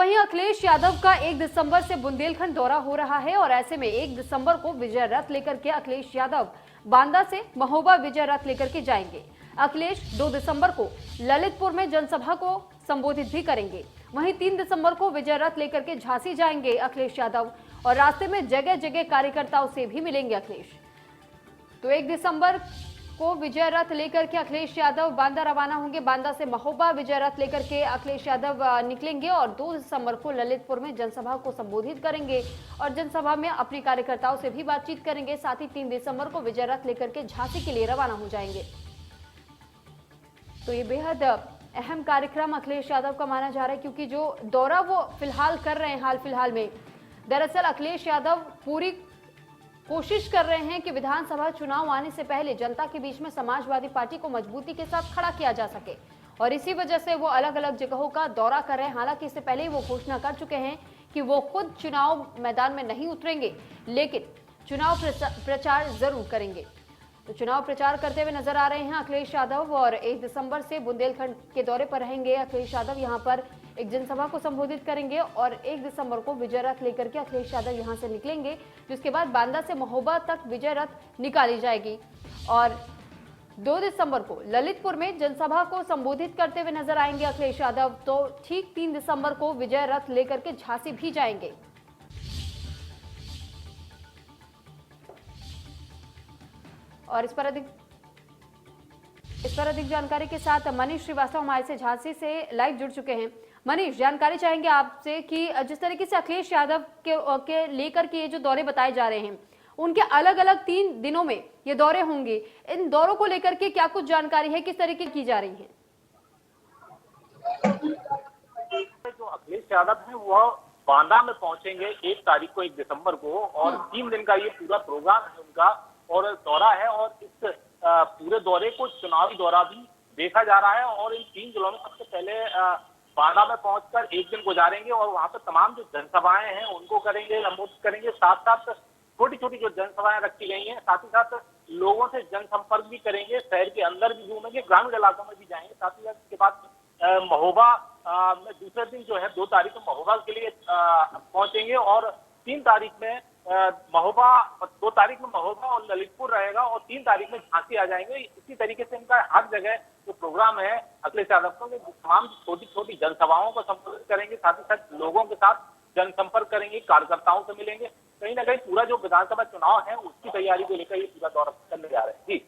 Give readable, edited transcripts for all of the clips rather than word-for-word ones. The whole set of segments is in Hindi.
वहीं अखिलेश यादव का 1 दिसंबर से बुंदेलखंड दौरा हो रहा है और ऐसे में 1 दिसंबर को विजय रथ लेकर के अखिलेश यादव बांदा से महोबा विजय रथ लेकर के जाएंगे। अखिलेश 2 दिसंबर को ललितपुर में जनसभा को संबोधित भी करेंगे। वहीं 3 दिसंबर को विजय रथ लेकर के झांसी जाएंगे अखिलेश यादव और रास्ते में जगह जगह कार्यकर्ताओं से भी मिलेंगे अखिलेश। तो 1 दिसंबर को विजय रथ लेकर के अखिलेश यादव बांदा रवाना होंगे। बांदा से महोबा विजय रथ लेकर के अखिलेश यादव निकलेंगे और 2 दिसंबर को ललितपुर में जनसभा को संबोधित करेंगे और जनसभा में अपने कार्यकर्ताओं से भी बातचीत करेंगे। साथ ही 3 दिसंबर को विजय रथ लेकर के झांसी के लिए रवाना हो जाएंगे। तो ये बेहद अहम कार्यक्रम अखिलेश यादव का माना जा रहा है, क्योंकि जो दौरा वो फिलहाल कर रहे हैं हाल फिलहाल में, दरअसल अखिलेश यादव पूरी कोशिश कर रहे हैं कि विधानसभा चुनाव आने से पहले जनता के बीच में समाजवादी पार्टी को मजबूती के साथ खड़ा किया जा सके और इसी वजह से वो अलग अलग जगहों का दौरा कर रहे हैं। हालांकि इससे पहले ही वो घोषणा कर चुके हैं कि वो खुद चुनाव मैदान में नहीं उतरेंगे, लेकिन चुनाव प्रचार जरूर करेंगे। तो चुनाव प्रचार करते हुए नजर आ रहे हैं अखिलेश यादव और 1 दिसंबर से बुंदेलखंड के दौरे पर रहेंगे अखिलेश यादव। यहां पर एक जनसभा को संबोधित करेंगे और 1 दिसंबर को विजय रथ लेकर के अखिलेश यादव यहां से निकलेंगे, जिसके बाद बांदा से महोबा तक विजय रथ निकाली जाएगी और 2 दिसंबर को ललितपुर में जनसभा को संबोधित करते हुए नजर आएंगे अखिलेश यादव। तो ठीक 3 दिसंबर को विजय रथ लेकर के झांसी भी जाएंगे। और इस पर अधिक जानकारी के साथ मनीष श्रीवास्तव हमारे से झांसी से लाइव जुड़ चुके हैं। मनीष, जानकारी चाहेंगे आपसे कि जिस तरीके से अखिलेश यादव के लेकर के ये जो दौरे बताए जा रहे हैं, उनके अलग अलग 3 दिनों में ये दौरे होंगे, इन दौरों को लेकर के क्या कुछ जानकारी है, किस तरीके की जा रही है? जो अखिलेश यादव है वह बांदा में पहुंचेंगे 1 तारीख को 1 दिसंबर को और 3 दिन का ये पूरा प्रोग्राम है उनका और दौरा है और इस पूरे दौरे को चुनावी दौरा भी देखा जा रहा है और इन 3 जिलों में सबसे पहले बांदा में पहुंचकर 1 दिन गुजारेंगे और वहां पर तमाम जो जनसभाएं हैं उनको करेंगे, संबोधित करेंगे। साथ साथ छोटी छोटी जो जनसभाएं रखी गई हैं, साथ ही साथ लोगों से जनसंपर्क भी करेंगे, शहर के अंदर भी घूमेंगे, ग्रामीण इलाकों में भी जाएंगे। साथ ही साथ इसके बाद महोबा में दूसरे दिन जो है 2 तारीख को महोबा के लिए पहुंचेंगे और 3 तारीख में महोबा, 2 तारीख में महोबा और ललितपुर रहेगा और 3 तारीख में झांसी आ जाएंगे। इसी तरीके से इनका हर जगह जो प्रोग्राम है अखिलेश यादव को तमाम छोटी छोटी जनसभाओं को संबोधित करेंगे, साथ ही साथ लोगों के साथ जनसंपर्क करेंगे, कार्यकर्ताओं से मिलेंगे। कहीं ना कहीं पूरा जो विधानसभा चुनाव है उसकी तैयारी को लेकर ये पूरा दौरा करने जा रहे हैं। जी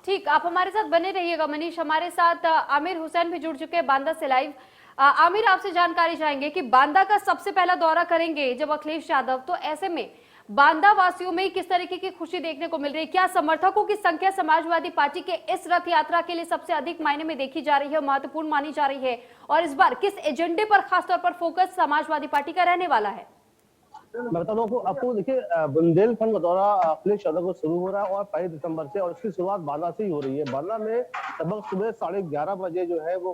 ठीक, आप हमारे साथ बने रहिएगा मनीष। हमारे साथ आमिर हुसैन भी जुड़ चुके हैं बांदा से लाइव। आमिर, आपसे जानकारी चाहेंगे कि बांदा का सबसे पहला दौरा करेंगे जब अखिलेश यादव, तो ऐसे में बांदा वासियों में किस तरीके की खुशी देखने को मिल रही है? क्या समर्थकों की संख्या समाजवादी पार्टी के इस रथ यात्रा के लिए सबसे अधिक मायने में देखी जा रही है, महत्वपूर्ण मानी जा रही है? और इस बार किस एजेंडे पर खासतौर पर फोकस समाजवादी पार्टी का रहने वाला है? मैं बता दूं आपको, देखिए बुंदेलखंड का दौरा अखिलेश यादव को शुरू हो रहा है और 1 दिसंबर से और इसकी शुरुआत बांदा से ही हो रही है। बांदा में लगभग सुबह 11:30 बजे जो है वो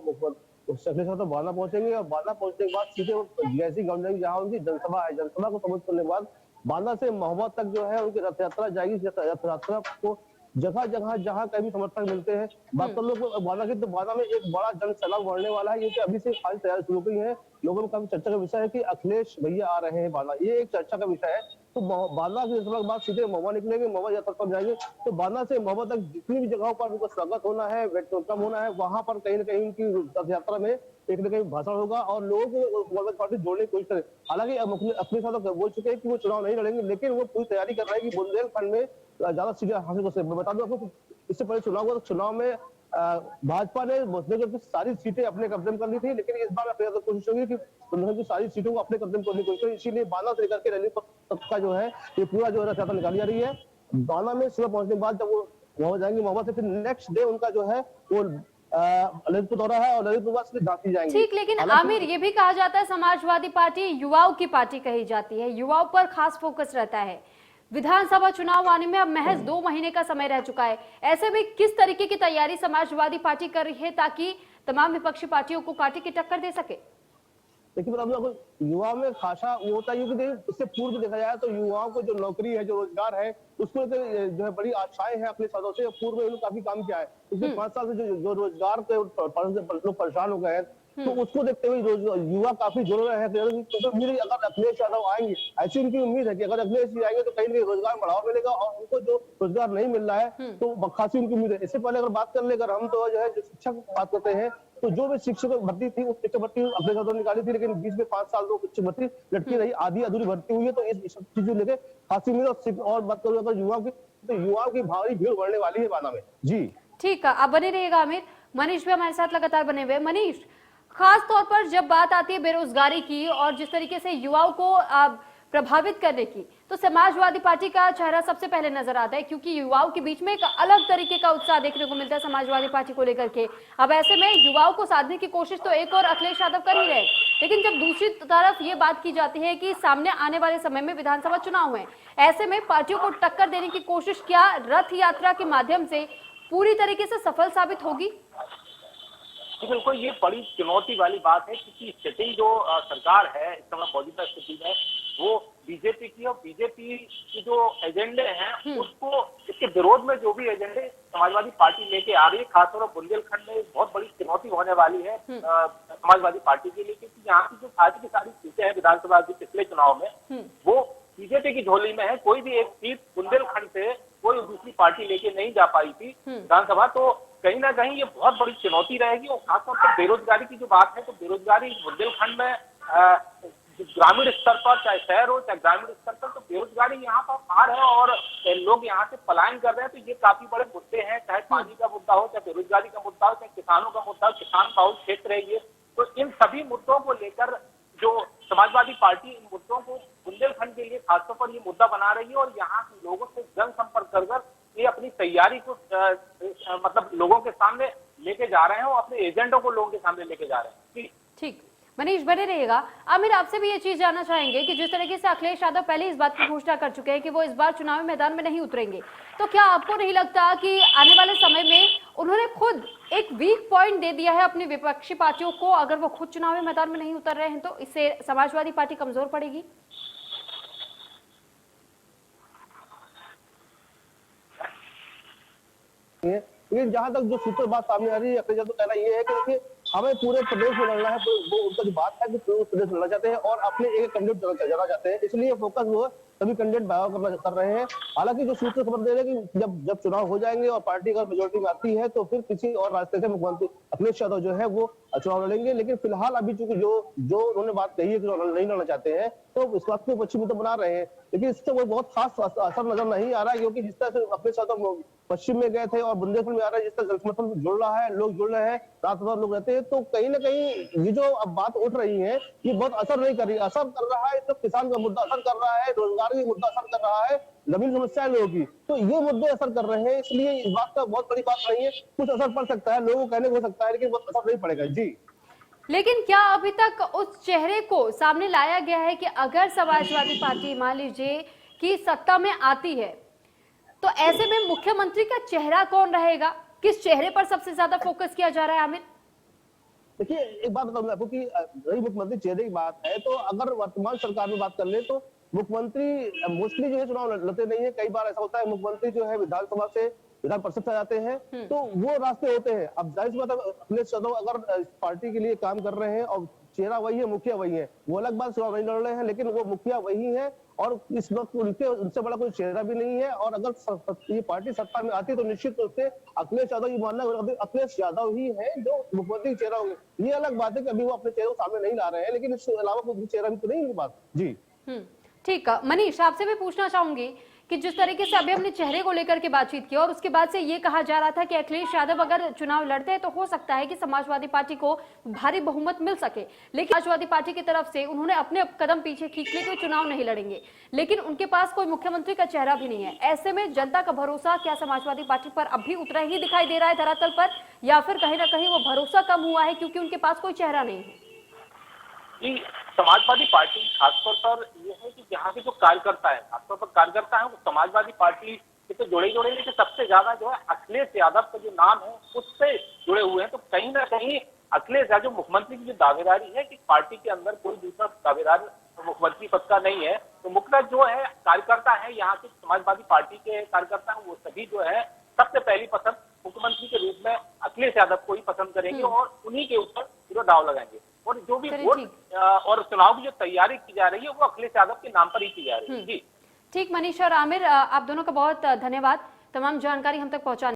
अखिलेश यादव बांदा पहुंचेंगे और बांदा पहुंचने के बाद सीधे जैसी गांव जाएंगे जहाँ उनकी जनसभा है। जनसभा को संबोधित करने के बाद बांदा से महोबा तक जो है उनकी रथ यात्रा जाएगी। रथ यात्रा को जगह जगह जहाँ कहीं समर्थक मिलते हैं बात कर लो बांदा की, तो बांदा में एक बड़ा जन सैलाब बढ़ने वाला है, क्योंकि अभी से खाली तैयारी शुरू हुई है। लोगों में काफी चर्चा का विषय है कि अखिलेश भैया आ रहे हैं बांदा, ये एक चर्चा का विषय है। तो बांदा की जनसभा के बाद सीधे महोबा निकलेंगे, महोबा यात्रा पर जाएंगे। तो बांदा से महोबा तक जितनी भी जगहों पर उनका स्वागत होना है, वेलकम होना है, वहां पर कहीं ना कहीं उनकी रथ यात्रा में एक न कहीं भाषण होगा और लोगों को समाजवादी पार्टी जोड़ने की कोशिश करे। हालांकि अपने साथ बोल चुके हैं कि वो चुनाव नहीं लड़ेंगे, लेकिन वो पूरी तैयारी कर रहे हैं कि बुंदेलखंड में ज्यादा सीटें हासिल कर सके। मैं बता दूं आपको, इससे पहले चुनाव हुआ तो चुनाव में भाजपा ने बुंदेलखंड की सारी सीटें अपने कब्जे में कर ली थी, लेकिन इस बार अपने कोशिश होगी कि बुंदेलखंड की सारी सीटों को अपने कब्जे में करने की कोशिश, इसीलिए बांदा से लेकर के रैली तक का जो है ये पूरा जो है रथ यात्रा निकाली जा रही है। बांदा में सुबह पहुंचने के बाद जब वो वहां जाएंगे महोबा से, फिर नेक्स्ट डे उनका जो है वो ललितपुर दौरा है और ललितपुर बाद से झांसी जाएंगे। ठीक, लेकिन आमिर, ये भी कहा जाता है समाजवादी पार्टी युवाओं की पार्टी कही जाती है, युवाओं पर खास फोकस रहता है। विधानसभा चुनाव आने में अब महज 2 महीने का समय रह चुका है। ऐसे में किस तरीके की तैयारी समाजवादी पार्टी कर रही है ताकि तमाम विपक्षी पार्टियों को कांटे की टक्कर दे सके? देखिए युवाओं में खासा वो होता है, क्योंकि इससे पूर्व देखा जाए तो युवाओं को जो नौकरी है, जो रोजगार है, उसको जो है बड़ी आशाएं हैं अपने साथों से। पूर्व में उन्होंने काफी काम किया है। पिछले 5 साल से जो रोजगार के लोग परेशान हो गए हैं, तो उसको देखते हुए युवा काफी जुड़ रहे हैं। तो उम्मीद है अगर अखिलेश यादव आएंगे, ऐसी उनकी उम्मीद है कि अगर अखिलेश जी आएंगे तो कहीं ना कहीं रोजगार बढ़ावा मिलेगा और उनको जो रोजगार नहीं मिल रहा है तो खासी उनकी उम्मीद है। इससे पहले अगर बात कर ले, अगर हम तो जो है शिक्षक बात करते हैं तो जो भी शिक्षक भर्ती थी, उस शिक्षक भर्ती अखिलेश यादव ने निकाली थी, लेकिन बीच में 5 साल तो शिक्षक भर्ती लटकी रही, आधी अधूरी भर्ती हुई है। तो इस चीज को लेकर खासी उम्मीद। और बात करूँ अगर युवाओं की, तो युवाओं की भारी भीड़ बढ़ने वाली है बांदा में। जी ठीक है, आप बने रहिएगा आमिर। मनीष भी हमारे साथ लगातार बने हुए। मनीष, खास तौर पर जब बात आती है बेरोजगारी की और जिस तरीके से युवाओं को प्रभावित करने की, तो समाजवादी पार्टी का चेहरा सबसे पहले नजर आता है, क्योंकि युवाओं के बीच में एक अलग तरीके का उत्साह देखने को मिलता है समाजवादी पार्टी को लेकर के। अब ऐसे में युवाओं को साधने की कोशिश तो एक और अखिलेश यादव कर ही रहे, लेकिन जब दूसरी तरफ ये बात की जाती है कि सामने आने वाले समय में विधानसभा चुनाव है, ऐसे में पार्टियों को टक्कर देने की कोशिश क्या रथ यात्रा के माध्यम से पूरी तरीके से सफल साबित होगी? बिल्कुल, ये बड़ी चुनौती वाली बात है, क्योंकि स्थिति जो सरकार है इस समय मौजूदा स्थिति में, वो बीजेपी की, और बीजेपी की जो एजेंडे हैं उसको, इसके विरोध में जो भी एजेंडे समाजवादी पार्टी लेके आ रही है, खासतौर पर बुंदेलखंड में एक बहुत बड़ी चुनौती होने वाली है समाजवादी पार्टी के लिए, क्योंकि यहाँ की जो पार्टी की सारी सीटें हैं विधानसभा के पिछले चुनाव में, वो बीजेपी की झोली में है। कोई भी एक सीट बुंदेलखंड से कोई दूसरी पार्टी लेके नहीं जा पाई थी विधानसभा। तो कहीं ना कहीं ये बहुत बड़ी चुनौती रहेगी। और खासतौर पर बेरोजगारी की जो बात है, तो बेरोजगारी बुंदेलखंड में ग्रामीण स्तर पर, चाहे शहर हो चाहे ग्रामीण स्तर पर, तो बेरोजगारी यहाँ पर मार है और लोग यहाँ से पलायन कर रहे हैं। तो ये काफी बड़े मुद्दे हैं, चाहे पानी का मुद्दा हो, चाहे बेरोजगारी का मुद्दा हो, चाहे किसानों का मुद्दा हो, किसान बहुल क्षेत्र है ये। तो इन सभी मुद्दों को लेकर जो समाजवादी पार्टी इन मुद्दों को बुंदेलखंड के लिए खासतौर पर ये मुद्दा बना रही है, और यहाँ के लोगों से जनसंपर्क कर ये अपनी तैयारी को मतलब लोगों के सामने लेके जा रहे हैं और अपने एजेंडों को लोगों के सामने लेके जा रहे हैं। ठीक, मनीष बने रहिएगा। आमिर, आपसे भी ये चीज जानना चाहेंगे कि जिस तरीके से अखिलेश यादव पहले इस बात की घोषणा कर चुके हैं कि वो इस बार चुनावी मैदान में नहीं उतरेंगे, तो क्या आपको नहीं लगता कि आने वाले समय में उन्होंने खुद एक वीक पॉइंट दे दिया है अपनी विपक्षी पार्टियों को? अगर वो खुद चुनावी मैदान में नहीं उतर रहे हैं तो इससे समाजवादी पार्टी कमजोर पड़ेगी? लेकिन जहां तक जो सूत्र बात सामने आ रही है, अखिलेश यादव कहना ये है कि देखिए हमें पूरे प्रदेश में लड़ना है। तो वो उनका जो बात है कि पूरे प्रदेश में लड़ना चाहते हैं और अपने एक कैंडिडेट जाना चाहते हैं, इसलिए फोकस वो सभी कैंडिडेट बायो कर रहे हैं। हालांकि जो सूत्र खबर दे रहे हैं कि जब चुनाव हो जाएंगे और पार्टी अगर मेजोरिटी में आती है तो फिर किसी और रास्ते से मुख्यमंत्री अखिलेश यादव जो है वो चुनाव लड़ेंगे। लेकिन फिलहाल अभी चूंकि जो उन्होंने बात कही है कि नहीं लड़ना चाहते हैं, तो इस बात को पश्चिमी तो बना रहे हैं, लेकिन इससे वो बहुत खास असर नजर नहीं आ रहा है। क्योंकि जिस तरह से अखिलेश यादव पश्चिम में गए थे और बुंदेलखंड में आ रहा है, जिस तरह जनसमर्थन जुड़ रहा है, लोग जुड़ रहे हैं, रात भर लोग रहते हैं, तो कहीं ना कहीं ये जो अब बात उठ रही है ये बहुत असर नहीं कर रही। असर कर रहा है तो किसान का मुद्दा असर कर रहा है, रोजगार का मुद्दा असर कर रहा है, जमीन समस्या लोगों की, तो ये मुद्दे असर कर रहे हैं। इसलिए इस बात का बहुत बड़ी बात नहीं है, कुछ असर पड़ सकता है, लोगों को कहने को हो सकता है, लेकिन बहुत असर नहीं पड़ेगा। जी, लेकिन क्या अभी तक उस चेहरे को सामने लाया गया है कि अगर समाजवादी पार्टी मान लीजिए कि सत्ता में आती है, तो ऐसे में मुख्यमंत्री का चेहरा कौन रहेगा? किस चेहरे पर सबसे ज्यादा फोकस किया जा रहा है? आमिर, देखिए एक बात बताऊं आपको कि रही मुख्यमंत्री चेहरे की बात है, तो अगर वर्तमान सरकार में बात कर ले तो मुख्यमंत्री मोस्टली जो है चुनाव लड़ते नहीं है। कई बार ऐसा होता है मुख्यमंत्री जो है विधानसभा से विधान परिषद से जाते हैं, तो वो रास्ते होते हैं। अब जाहिर सी बात है अखिलेश यादव अगर पार्टी के लिए काम कर रहे हैं और चेहरा वही है, मुखिया वही है, वो अलग बात, चुनाव नहीं लड़ रहे हैं, लेकिन वो मुखिया वही है और इस वक्त उनसे बड़ा कोई चेहरा भी नहीं है। और अगर ये पार्टी सत्ता में आती है तो निश्चित रूप से अखिलेश यादव, ये मानना अखिलेश यादव ही है जो मुख्यमंत्री चेहरा होंगे। ये अलग बात है कि अभी वो अपने चेहरे को सामने नहीं ला रहे हैं, लेकिन इसके अलावा कोई चेहरा भी तो नहीं है बात। जी ठीक है। मनीष, आपसे भी पूछना चाहूंगी कि जिस तरीके से अभी हमने चेहरे को लेकर के बातचीत की और उसके बाद से ये कहा जा रहा था कि अखिलेश यादव अगर चुनाव लड़ते हैं तो हो सकता है कि समाजवादी पार्टी को भारी बहुमत मिल सके, लेकिन समाजवादी पार्टी की तरफ से उन्होंने अपने कदम पीछे खींच लिए कि वो चुनाव नहीं लड़ेंगे, लेकिन उनके पास कोई मुख्यमंत्री का चेहरा भी नहीं है। ऐसे में जनता का भरोसा क्या समाजवादी पार्टी पर अभी उतना ही दिखाई दे रहा है धरातल पर, या फिर कहीं ना कहीं वो भरोसा कम हुआ है क्योंकि उनके पास कोई चेहरा नहीं है? समाजवादी पार्टी खासतौर पर ये है कि यहाँ के जो कार्यकर्ता है, खासतौर पर कार्यकर्ता है, वो समाजवादी पार्टी से तो जुड़े लेकिन सबसे ज्यादा जो है अखिलेश यादव का जो नाम है उससे जुड़े हुए हैं। तो कहीं ना कहीं अखिलेश यादव मुख्यमंत्री की जो दावेदारी है कि पार्टी के अंदर कोई दूसरा दावेदार मुख्यमंत्री पद का नहीं है, तो मुख्य जो है कार्यकर्ता है यहाँ के समाजवादी पार्टी के कार्यकर्ता है, वो सभी जो है सबसे पहली पसंद मुख्यमंत्री के रूप में अखिलेश यादव को ही पसंद करेंगे और उन्हीं के ऊपर जो दाव लगाएंगे। और जो भी चलिए, वोट ठीक। और चुनाव की जो तैयारी की जा रही है वो अखिलेश यादव के नाम पर ही की जा रही है। जी ठीक, मनीष और आमिर, आप दोनों का बहुत धन्यवाद तमाम जानकारी हम तक पहुंचाने